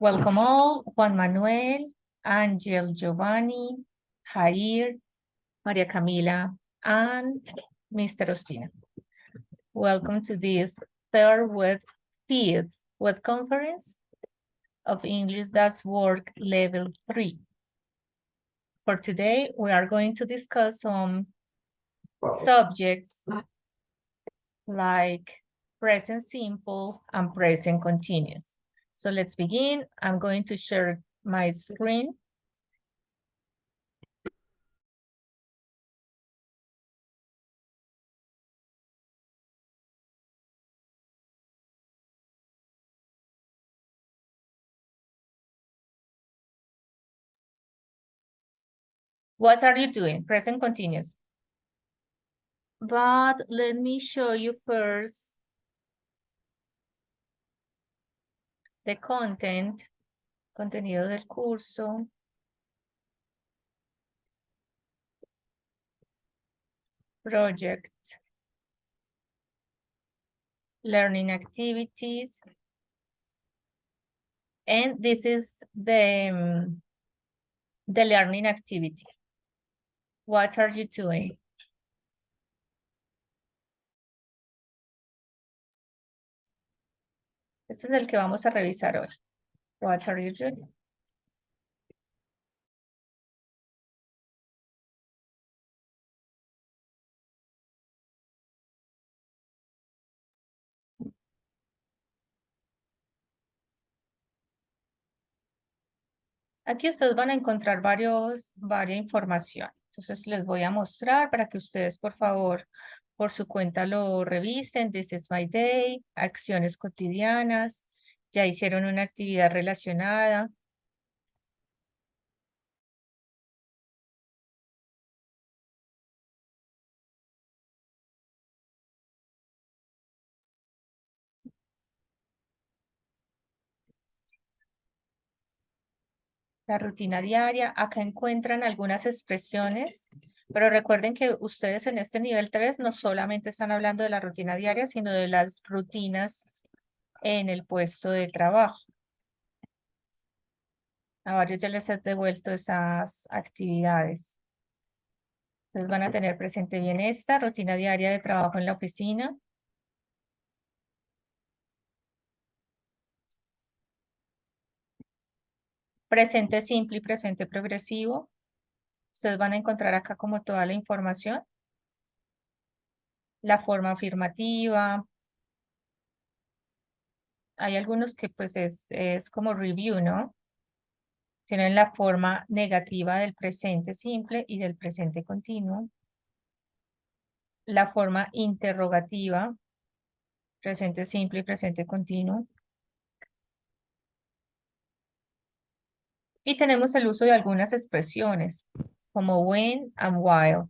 Welcome all, Juan Manuel, Angel, Giovanni, Jair, Maria Camila, and Mr. Ospina. Welcome to this fifth web conference of English Does Work Level 3. For today, we are going to discuss some subjects like present simple and present continuous. So let's begin. I'm going to share my screen. What are you doing? Present continuous. But let me show you first the contenido del curso. Project. Learning activities. And this is the learning activity. What are you doing? Este es el que vamos a revisar hoy. What are you doing? Aquí ustedes van a encontrar varias información. Entonces les voy a mostrar para que ustedes, por favor, por su cuenta lo revisen. This is my day, acciones cotidianas, ya hicieron una actividad relacionada. La rutina diaria, acá encuentran algunas expresiones, pero recuerden que ustedes en este nivel 3 no solamente están hablando de la rutina diaria, sino de las rutinas en el puesto de trabajo. A varios ya les he devuelto esas actividades. Entonces van a tener presente bien esta rutina diaria de trabajo en la oficina. Presente simple y presente progresivo. Ustedes van a encontrar acá como toda la información. La forma afirmativa. Hay algunos que pues es como review, ¿no? Tienen la forma negativa del presente simple y del presente continuo. La forma interrogativa, presente simple y presente continuo. Y tenemos el uso de algunas expresiones, como when and while.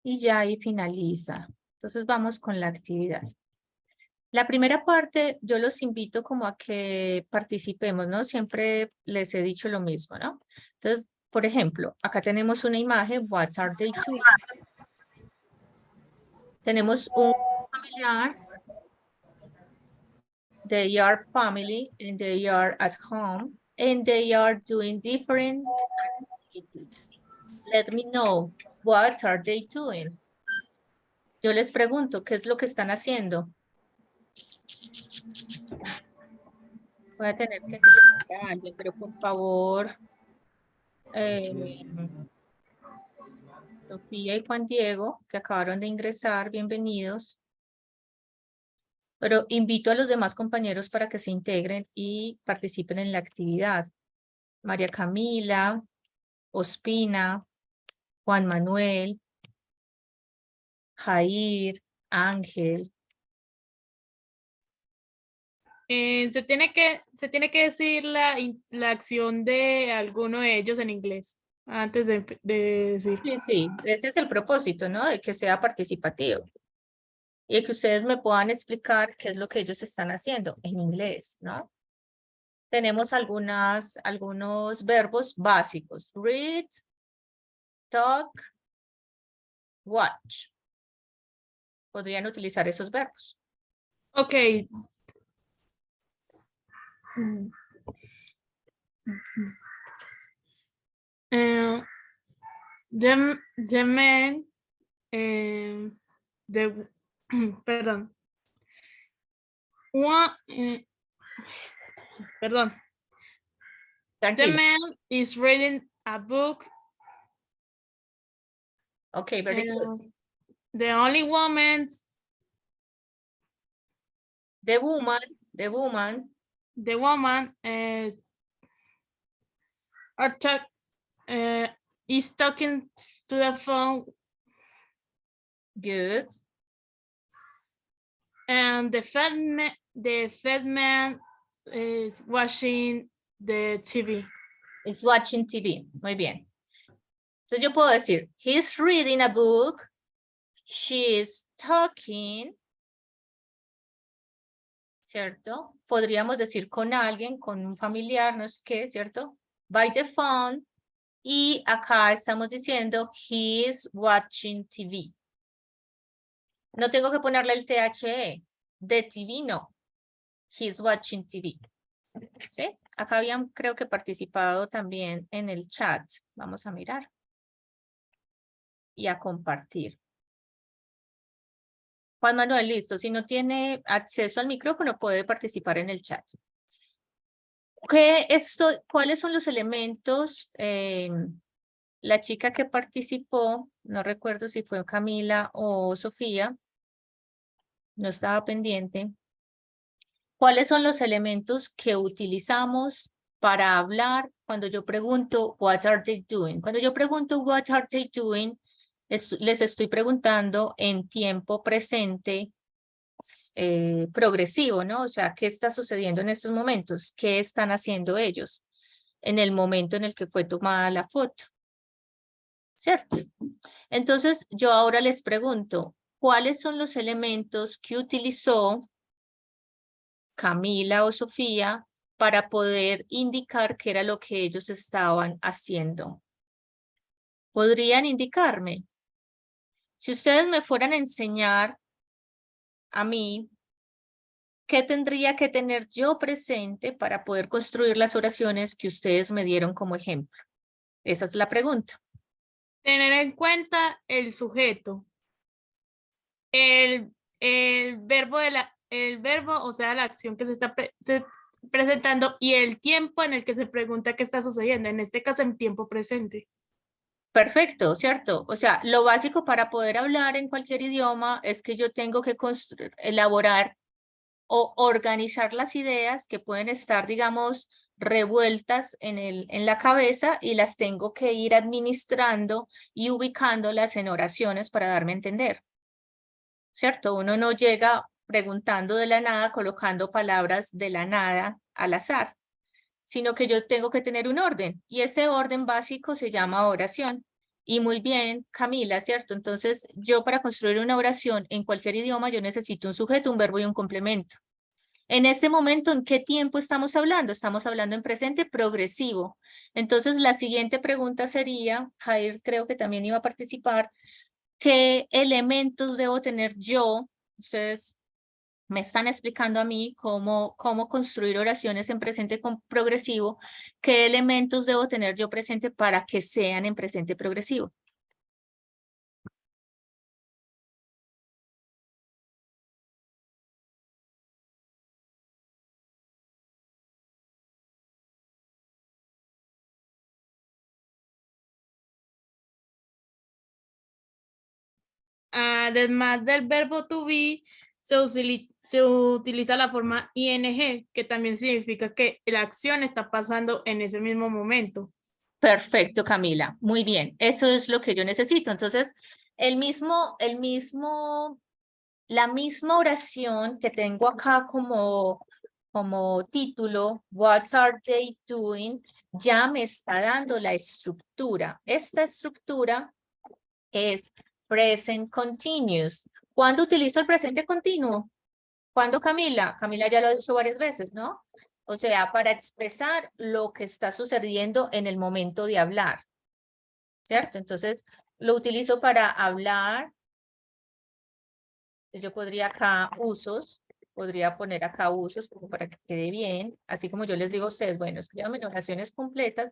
Y ya ahí finaliza. Entonces vamos con la actividad. La primera parte, yo los invito como a que participemos, ¿no? Siempre les he dicho lo mismo, ¿no? Entonces, por ejemplo, acá tenemos una imagen, what are they doing? Tenemos un familiar, they are family, and they are at home, and they are doing different activities. Let me know, what are they doing? Yo les pregunto, ¿qué es lo que están haciendo? Voy a tener que seleccionar a alguien, pero por favor, Sofía y Juan Diego, que acabaron de ingresar, bienvenidos. Pero invito a los demás compañeros para que se integren y participen en la actividad. María Camila, Ospina, Juan Manuel, Jair, Ángel, Se tiene que decir la acción de alguno de ellos en inglés antes de decir. Sí, sí, ese es el propósito, ¿no? De que sea participativo. Y de que ustedes me puedan explicar qué es lo que ellos están haciendo en inglés, ¿no? Tenemos algunos verbos básicos. Read, talk, watch. Podrían utilizar esos verbos. Ok. The man, perdón. Perdón. The Tranquilo. man is reading a book. Okay, very good. The only woman. The woman The woman is talking to the phone. good. And the fat man is watching the TV. Is watching TV. Muy bien. Entonces yo puedo decir, he's reading a book. She's talking. ¿Cierto? Podríamos decir con alguien, con un familiar, no sé qué, ¿cierto? By the phone. Y acá estamos diciendo, he is watching TV. No tengo que ponerle el THE. De TV no. He's watching TV. ¿Sí? Acá habían, creo que participado también en el chat. Vamos a mirar. Y a compartir. Juan Manuel, listo. Si no tiene acceso al micrófono, puede participar en el chat. ¿Cuáles son los elementos? La chica que participó, no recuerdo si fue Camila o Sofía, no estaba pendiente. ¿Cuáles son los elementos que utilizamos para hablar cuando yo pregunto, what are they doing? Cuando yo pregunto, what are they doing, les estoy preguntando en tiempo presente progresivo, ¿no? O sea, ¿qué está sucediendo en estos momentos? ¿Qué están haciendo ellos en el momento en el que fue tomada la foto? ¿Cierto? Entonces, yo ahora les pregunto, ¿cuáles son los elementos que utilizó Camila o Sofía para poder indicar qué era lo que ellos estaban haciendo? ¿Podrían indicarme? Si ustedes me fueran a enseñar a mí, ¿qué tendría que tener yo presente para poder construir las oraciones que ustedes me dieron como ejemplo? Esa es la pregunta. Tener en cuenta el sujeto, el verbo o sea, la acción que se está presentando y el tiempo en el que se pregunta qué está sucediendo, en este caso en tiempo presente. Perfecto, ¿cierto? O sea, lo básico para poder hablar en cualquier idioma es que yo tengo que elaborar o organizar las ideas que pueden estar, digamos, revueltas en la cabeza y las tengo que ir administrando y ubicándolas en oraciones para darme a entender. ¿Cierto? Uno no llega preguntando de la nada, colocando palabras de la nada al azar, sino que yo tengo que tener un orden y ese orden básico se llama oración. Y muy bien, Camila, ¿cierto? Entonces, yo para construir una oración en cualquier idioma, yo necesito un sujeto, un verbo y un complemento. En este momento, ¿en qué tiempo estamos hablando? Estamos hablando en presente progresivo. Entonces, la siguiente pregunta sería, Jair creo que también iba a participar, ¿qué elementos debo tener yo? Ustedes me están explicando a mí cómo construir oraciones en presente progresivo. ¿Qué elementos debo tener yo presente para que sean en presente progresivo? Además del verbo to be, se utiliza la forma ing, que también significa que la acción está pasando en ese mismo momento. Perfecto, Camila. Muy bien. Eso es lo que yo necesito. Entonces, la misma oración que tengo acá como como título, what are they doing, ya me está dando la estructura. Esta estructura es present continuous. ¿Cuándo utilizo el presente continuo? ¿Cuándo, Camila? Camila ya lo ha dicho varias veces, ¿no? O sea, para expresar lo que está sucediendo en el momento de hablar, ¿cierto? Entonces, lo utilizo para hablar. Yo podría acá usos, podría poner acá usos como para que quede bien, así como yo les digo a ustedes, bueno, escríbanme en oraciones completas,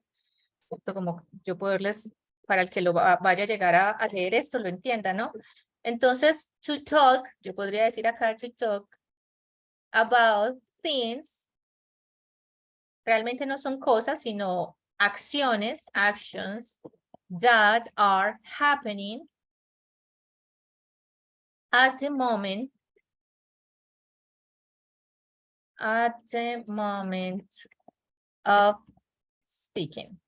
¿cierto? Como yo poderles, para el que lo vaya a llegar a leer esto, lo entienda, ¿no? Entonces, to talk, yo podría decir acá to talk about things, realmente no son cosas, sino acciones, actions that are happening at the moment of speaking.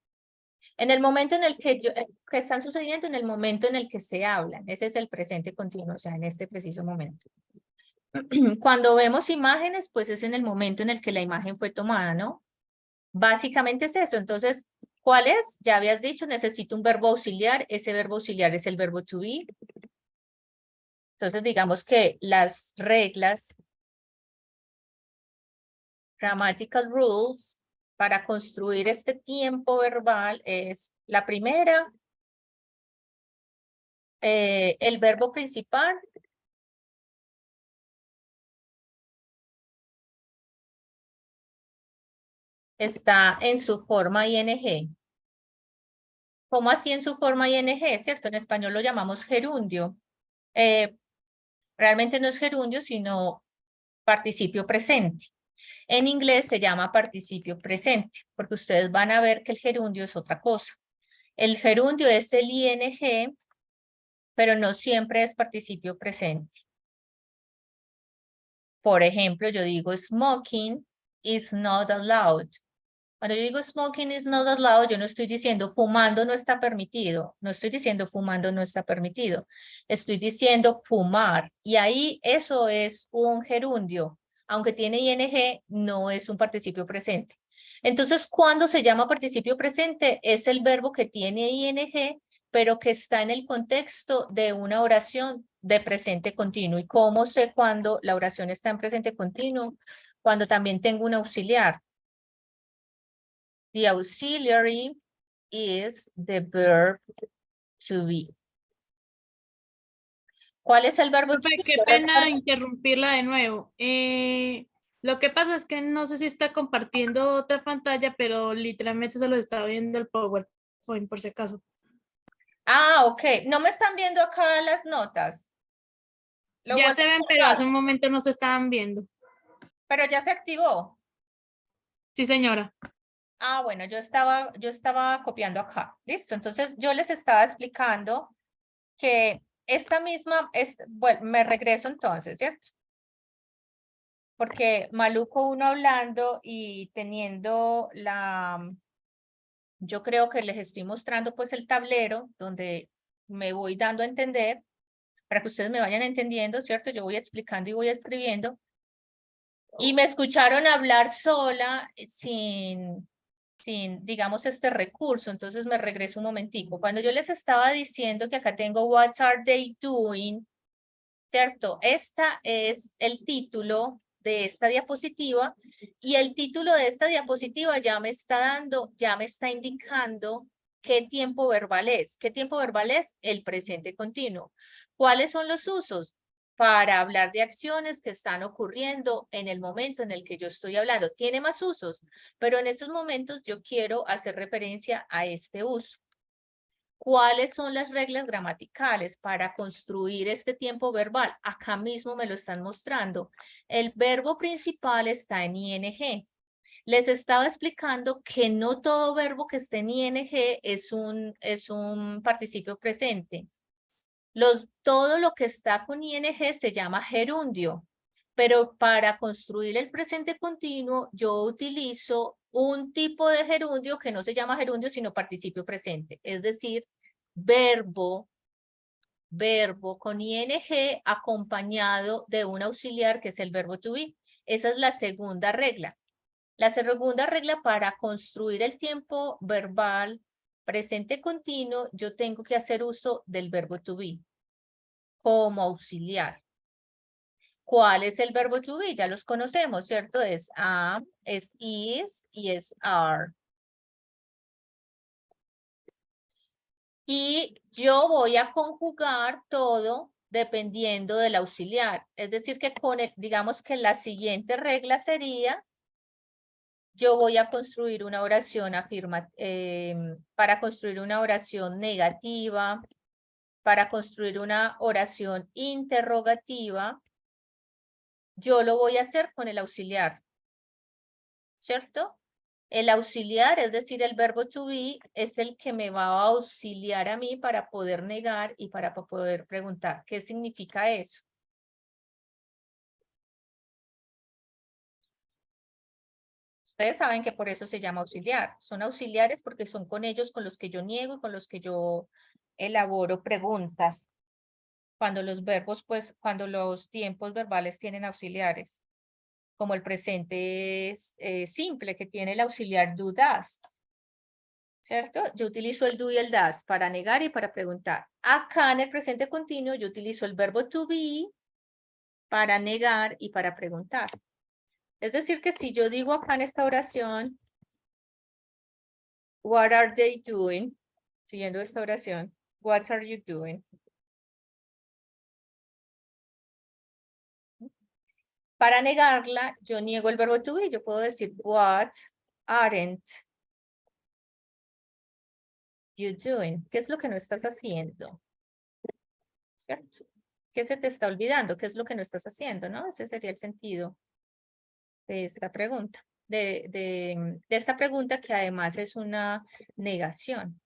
En el momento en el que están sucediendo, en el momento en el que se hablan. Ese es el presente continuo, o sea, en este preciso momento. Cuando vemos imágenes, pues es en el momento en el que la imagen fue tomada, ¿no? Básicamente es eso. Entonces, ¿cuál es? Ya habías dicho, necesito un verbo auxiliar. Ese verbo auxiliar es el verbo to be. Entonces, digamos que las reglas, grammatical rules, para construir este tiempo verbal es la primera, el verbo principal está en su forma ing. ¿Cómo así en su forma ing? ¿Cierto? En español lo llamamos gerundio. Realmente no es gerundio, sino participio presente. En inglés se llama participio presente, porque ustedes van a ver que el gerundio es otra cosa. El gerundio es el ing, pero no siempre es participio presente. Por ejemplo, yo digo smoking is not allowed. Cuando yo digo smoking is not allowed, yo no estoy diciendo fumando no está permitido. No estoy diciendo fumando no está permitido. Estoy diciendo fumar. Y ahí eso es un gerundio. Aunque tiene ing, no es un participio presente. Entonces, ¿cuándo se llama participio presente? Es el verbo que tiene ing, pero que está en el contexto de una oración de presente continuo. ¿Y cómo sé cuándo la oración está en presente continuo? Cuando también tengo un auxiliar. The auxiliary is the verb to be. ¿Cuál es el verbo to Profe, be? qué Yo pena recuerdo- interrumpirla de nuevo. Lo que pasa es que no sé si está compartiendo otra pantalla, pero literalmente solo está viendo el PowerPoint por si acaso. Ah, ok. No me están viendo acá las notas. Lo Ya vuelvo se a ven, pero hace colgar, un momento no se estaban viendo. pero ya se activó. Sí, señora. Ah, bueno, yo estaba copiando acá. Listo. Entonces, yo les estaba explicando que esta misma, bueno, me regreso entonces, ¿cierto? Porque maluco uno hablando y teniendo yo creo que les estoy mostrando pues el tablero donde me voy dando a entender para que ustedes me vayan entendiendo, ¿cierto? Yo voy explicando y voy escribiendo. Y me escucharon hablar sola sin, digamos, este recurso. Entonces me regreso un momentico. Cuando yo les estaba diciendo que acá tengo What are they doing? ¿Cierto? Esta es el título de esta diapositiva y el título de esta diapositiva ya me está dando, ya me está indicando qué tiempo verbal es. ¿Qué tiempo verbal es? El presente continuo. ¿Cuáles son los usos? Para hablar de acciones que están ocurriendo en el momento en el que yo estoy hablando. Tiene más usos, pero en estos momentos yo quiero hacer referencia a este uso. ¿Cuáles son las reglas gramaticales para construir este tiempo verbal? Acá mismo me lo están mostrando. El verbo principal está en ing. Les estaba explicando que no todo verbo que esté en ing es un participio presente. Todo lo que está con ing se llama gerundio, pero para construir el presente continuo yo utilizo un tipo de gerundio que no se llama gerundio sino participio presente, es decir, verbo con ing acompañado de un auxiliar que es el verbo to be. Esa es la segunda regla. La segunda regla para construir el tiempo verbal presente continuo, yo tengo que hacer uso del verbo to be como auxiliar. ¿Cuál es el verbo to be? Ya los conocemos, ¿cierto? Es am, es is y es are. Y yo voy a conjugar todo dependiendo del auxiliar. Es decir, que digamos que la siguiente regla sería, yo voy a construir una oración para construir una oración negativa, para construir una oración interrogativa, yo lo voy a hacer con el auxiliar, ¿cierto? El auxiliar, es decir, el verbo to be, es el que me va a auxiliar a mí para poder negar y para poder preguntar. ¿Qué significa eso? Ustedes saben que por eso se llama auxiliar. Son auxiliares porque son con ellos con los que yo niego y con los que yo elaboro preguntas. Cuando los verbos, pues, cuando los tiempos verbales tienen auxiliares, como el presente simple, que tiene el auxiliar do, does. ¿Cierto? Yo utilizo el do y el does para negar y para preguntar. Acá en el presente continuo yo utilizo el verbo to be para negar y para preguntar. Es decir, que si yo digo acá en esta oración, what are they doing? Siguiendo esta oración, what are you doing? Para negarla, yo niego el verbo to be. Yo puedo decir, what aren't you doing? ¿Qué es lo que no estás haciendo? ¿Cierto? ¿Qué se te está olvidando? ¿Qué es lo que no estás haciendo? ¿No? Ese sería el sentido de esta pregunta. De esta pregunta que además es una negación.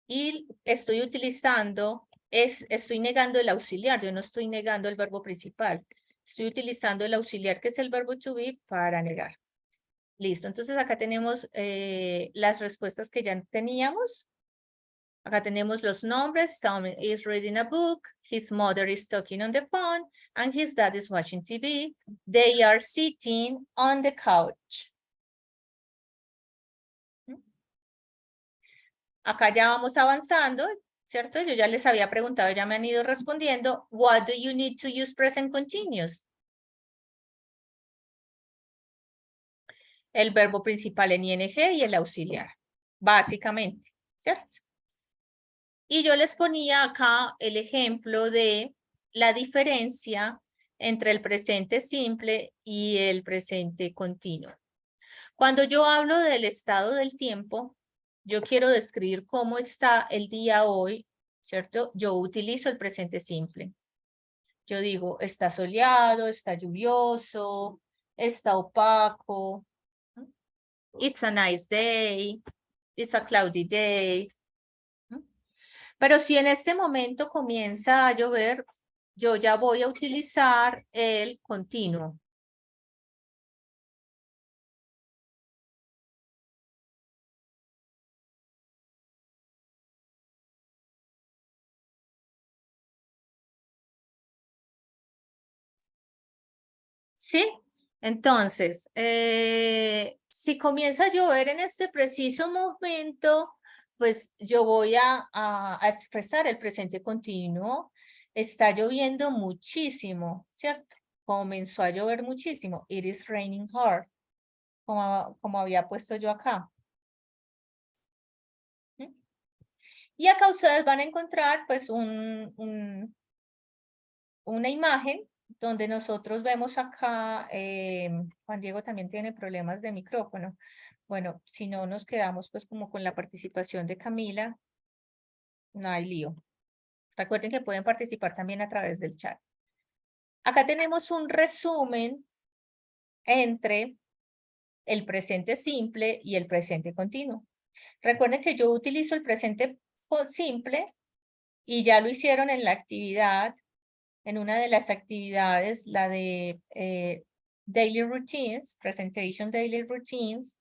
Y estoy utilizando, estoy negando el auxiliar, yo no estoy negando el verbo principal. Estoy utilizando el auxiliar que es el verbo to be para negar. Listo, entonces acá tenemos las respuestas que ya teníamos. Acá tenemos los nombres. Tom is reading a book. His mother is talking on the phone. And his dad is watching TV. They are sitting on the couch. Acá ya vamos avanzando, ¿cierto? Yo ya les había preguntado, ya me han ido respondiendo. What do you need to use present continuous? El verbo principal en ing y el auxiliar, básicamente, ¿cierto? Y yo les ponía acá el ejemplo de la diferencia entre el presente simple y el presente continuo. Cuando yo hablo del estado del tiempo, yo quiero describir cómo está el día hoy, ¿cierto? Yo utilizo el presente simple. Yo digo, está soleado, está lluvioso, está opaco. It's a nice day. It's a cloudy day. Pero si en este momento comienza a llover, yo ya voy a utilizar el continuo. ¿Sí? Entonces, si comienza a llover en este preciso momento, pues yo voy a expresar el presente continuo. Está lloviendo muchísimo, ¿cierto? Comenzó a llover muchísimo. It is raining hard, como había puesto yo acá. ¿Mm? Y acá ustedes van a encontrar pues una imagen donde nosotros vemos acá, Juan Diego también tiene problemas de micrófono. Bueno, si no nos quedamos pues como con la participación de Camila, no hay lío. Recuerden que pueden participar también a través del chat. Acá tenemos un resumen entre el presente simple y el presente continuo. Recuerden que yo utilizo el presente simple y ya lo hicieron en la actividad, en una de las actividades, la de daily routines, presentation daily routines,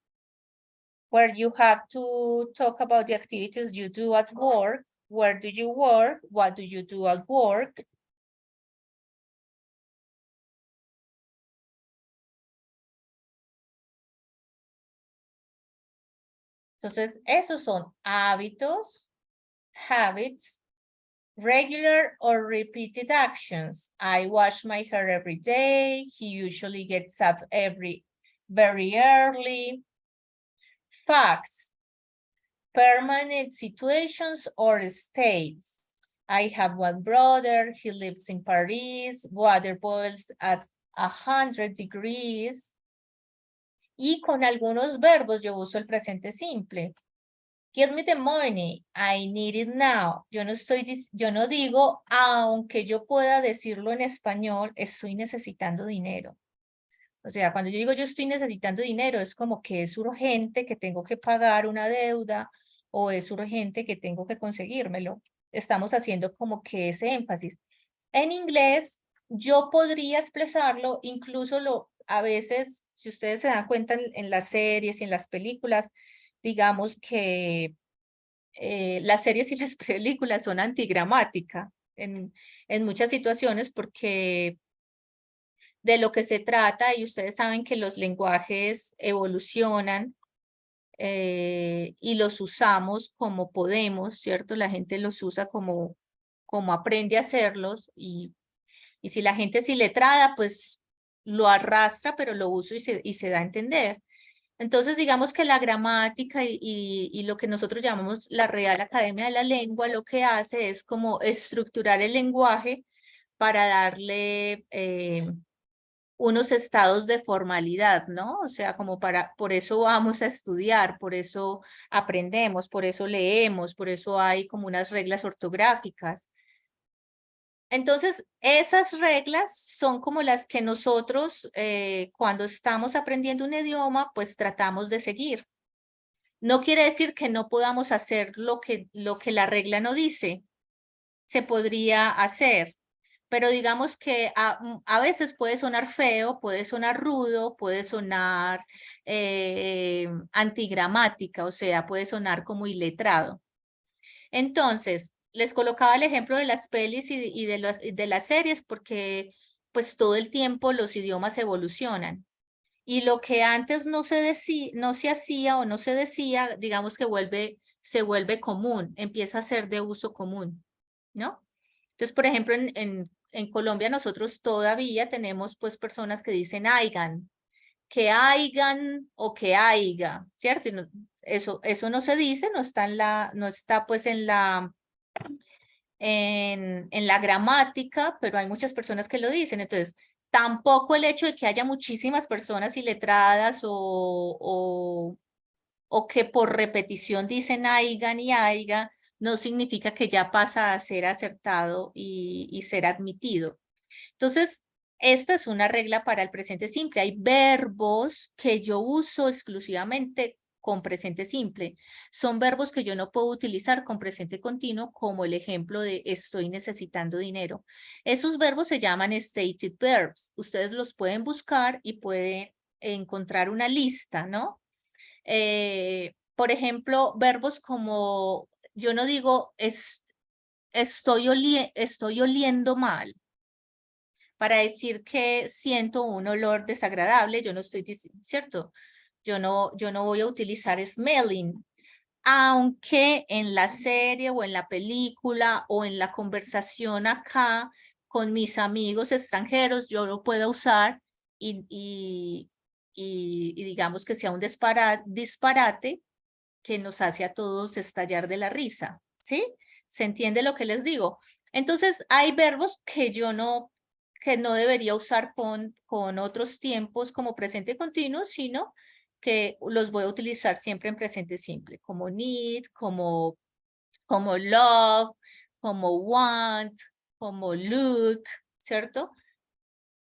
where you have to talk about the activities you do at work, where do you work, what do you do at work. Entonces, esos son hábitos, habits, regular or repeated actions. I wash my hair every day. He usually gets up very early. Facts, permanent situations or states. I have one brother. He lives in Paris. Water boils at 100 degrees. Y con algunos verbos yo uso el presente simple. Give me the money. I need it now. Yo no digo, aunque yo pueda decirlo en español, estoy necesitando dinero. O sea, cuando yo digo yo estoy necesitando dinero, es como que es urgente que tengo que pagar una deuda o es urgente que tengo que conseguírmelo. Estamos haciendo como que ese énfasis. En inglés, yo podría expresarlo, incluso a veces, si ustedes se dan cuenta en las series y en las películas, digamos que las series y las películas son antigramática en muchas situaciones porque de lo que se trata, y ustedes saben que los lenguajes evolucionan y los usamos como podemos, ¿cierto? La gente los usa como aprende a hacerlos y si la gente es iletrada, pues lo arrastra, pero lo uso y se da a entender. Entonces, digamos que la gramática y lo que nosotros llamamos la Real Academia de la Lengua, lo que hace es como estructurar el lenguaje para darle unos estados de formalidad, ¿no? O sea, por eso vamos a estudiar, por eso aprendemos, por eso leemos, por eso hay como unas reglas ortográficas. Entonces, esas reglas son como las que nosotros, cuando estamos aprendiendo un idioma, pues tratamos de seguir. No quiere decir que no podamos hacer lo que la regla no dice. Se podría hacer, pero digamos que a veces puede sonar feo, puede sonar rudo, puede sonar antigramática, o sea, puede sonar como iletrado. Entonces, les colocaba el ejemplo de las pelis y de las series porque pues todo el tiempo los idiomas evolucionan. Y lo que antes no se hacía o no se decía, digamos que se vuelve común, empieza a ser de uso común, ¿no? Entonces, por ejemplo, en Colombia nosotros todavía tenemos pues personas que dicen aigan, que aigan o que aiga, ¿cierto? Y eso no se dice, no está pues en la gramática, pero hay muchas personas que lo dicen. Entonces, tampoco el hecho de que haya muchísimas personas iletradas o que por repetición dicen aigan y aiga, no significa que ya pasa a ser acertado y ser admitido. Entonces, esta es una regla para el presente simple. Hay verbos que yo uso exclusivamente con presente simple. Son verbos que yo no puedo utilizar con presente continuo, como el ejemplo de estoy necesitando dinero. Esos verbos se llaman stated verbs. Ustedes los pueden buscar y pueden encontrar una lista, ¿no? Por ejemplo, verbos como, yo no digo estoy oliendo mal para decir que siento un olor desagradable, yo no estoy diciendo, ¿cierto? Yo no voy a utilizar smelling, aunque en la serie o en la película o en la conversación acá con mis amigos extranjeros, yo lo puedo usar y digamos que sea un disparate que nos hace a todos estallar de la risa, ¿sí? ¿Se entiende lo que les digo? Entonces, hay verbos que no debería usar con otros tiempos como presente continuo, sino que los voy a utilizar siempre en presente simple, como need, como love, como want, como look, ¿cierto?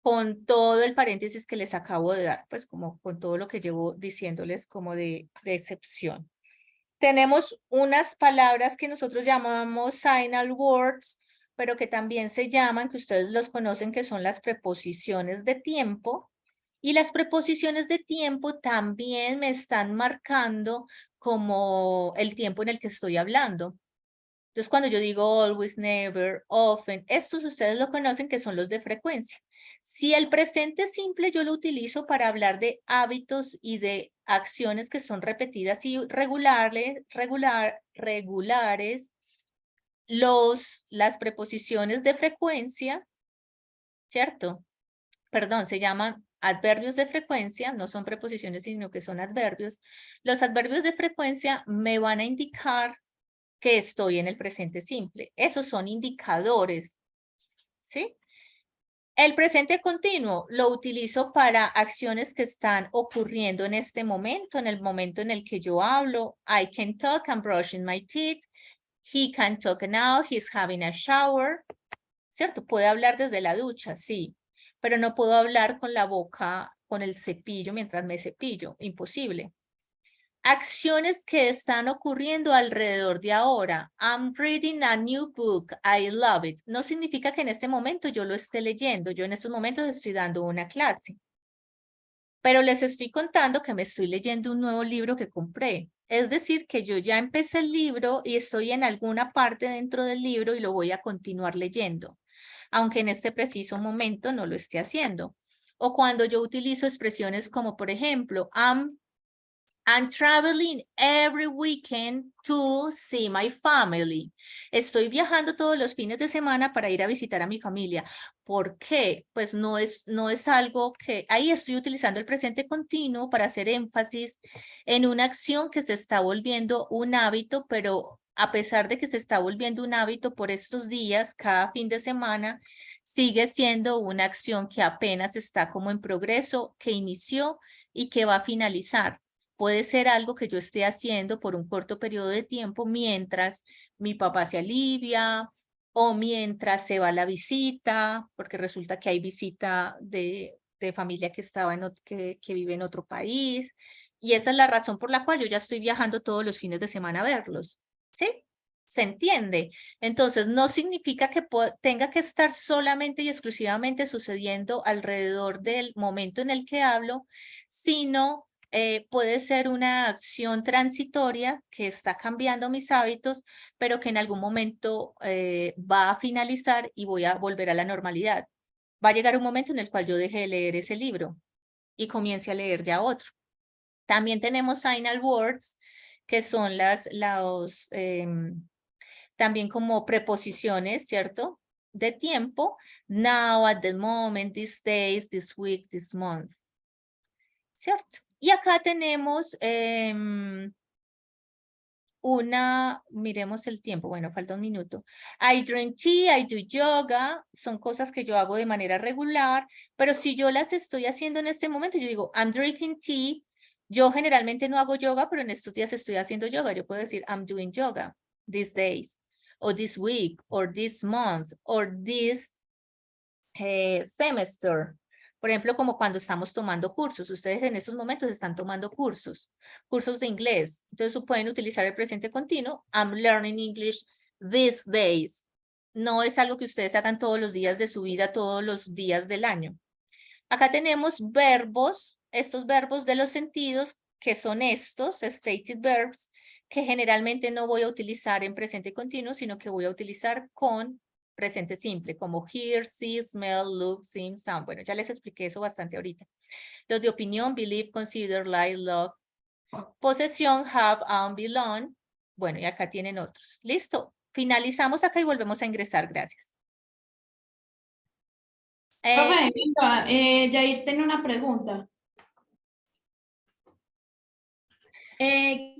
Con todo el paréntesis que les acabo de dar, pues como con todo lo que llevo diciéndoles como de excepción. Tenemos unas palabras que nosotros llamamos signal words, pero que también se llaman, que ustedes los conocen, que son las preposiciones de tiempo. Y las preposiciones de tiempo también me están marcando como el tiempo en el que estoy hablando. Entonces, cuando yo digo always, never, often, estos ustedes lo conocen que son los de frecuencia. Si el presente simple yo lo utilizo para hablar de hábitos y de acciones que son repetidas y regulares, las preposiciones de frecuencia, ¿cierto? Perdón, se llaman adverbios de frecuencia, no son preposiciones, sino que son adverbios. Los adverbios de frecuencia me van a indicar que estoy en el presente simple. Esos son indicadores, ¿sí? El presente continuo lo utilizo para acciones que están ocurriendo en este momento, en el momento en el que yo hablo. I can talk, I'm brushing my teeth. He can talk now, he's having a shower. ¿Cierto? Puede hablar desde la ducha, sí, pero no puedo hablar con la boca, con el cepillo mientras me cepillo, imposible. Acciones que están ocurriendo alrededor de ahora. I'm reading a new book. I love it. No significa que en este momento yo lo esté leyendo. Yo en estos momentos estoy dando una clase. Pero les estoy contando que me estoy leyendo un nuevo libro que compré. Es decir, que yo ya empecé el libro y estoy en alguna parte dentro del libro y lo voy a continuar leyendo, aunque en este preciso momento no lo esté haciendo. O cuando yo utilizo expresiones como, por ejemplo, I'm traveling every weekend to see my family. Estoy viajando todos los fines de semana para ir a visitar a mi familia. ¿Por qué? Pues no es algo que... Ahí estoy utilizando el presente continuo para hacer énfasis en una acción que se está volviendo un hábito, pero a pesar de que se está volviendo un hábito por estos días, cada fin de semana, sigue siendo una acción que apenas está como en progreso, que inició y que va a finalizar. Puede ser algo que yo esté haciendo por un corto periodo de tiempo mientras mi papá se alivia o mientras se va la visita, porque resulta que hay visita de familia que, que vive en otro país. Y esa es la razón por la cual yo ya estoy viajando todos los fines de semana a verlos. ¿Sí? ¿Se entiende? Entonces, no significa que tenga que estar solamente y exclusivamente sucediendo alrededor del momento en el que hablo, sino puede ser una acción transitoria que está cambiando mis hábitos, pero que en algún momento va a finalizar y voy a volver a la normalidad. Va a llegar un momento en el cual yo deje de leer ese libro y comience a leer ya otro. También tenemos signal words, que son también como preposiciones, ¿cierto? De tiempo. Now, at the moment, these days, this week, this month. ¿Cierto? Y acá tenemos miremos el tiempo, bueno, falta un minuto. I drink tea, I do yoga, son cosas que yo hago de manera regular, pero si yo las estoy haciendo en este momento, yo digo, I'm drinking tea, yo generalmente no hago yoga, pero en estos días estoy haciendo yoga, yo puedo decir, I'm doing yoga these days, or this week, or this month, or this semester. Por ejemplo, como cuando estamos tomando cursos. Ustedes en estos momentos están tomando cursos de inglés. Entonces pueden utilizar el presente continuo. I'm learning English these days. No es algo que ustedes hagan todos los días de su vida, todos los días del año. Acá tenemos verbos, estos verbos de los sentidos, que son estos, stated verbs, que generalmente no voy a utilizar en presente continuo, sino que voy a utilizar con presente simple, como hear, see, smell, look, sing, sound. Bueno, ya les expliqué eso bastante ahorita. Los de opinión, believe, consider, like, love. Posesión, have, own, belong. Bueno, y acá tienen otros. Listo. Finalizamos acá y volvemos a ingresar. Gracias. Profe, venga, Yair tiene una pregunta.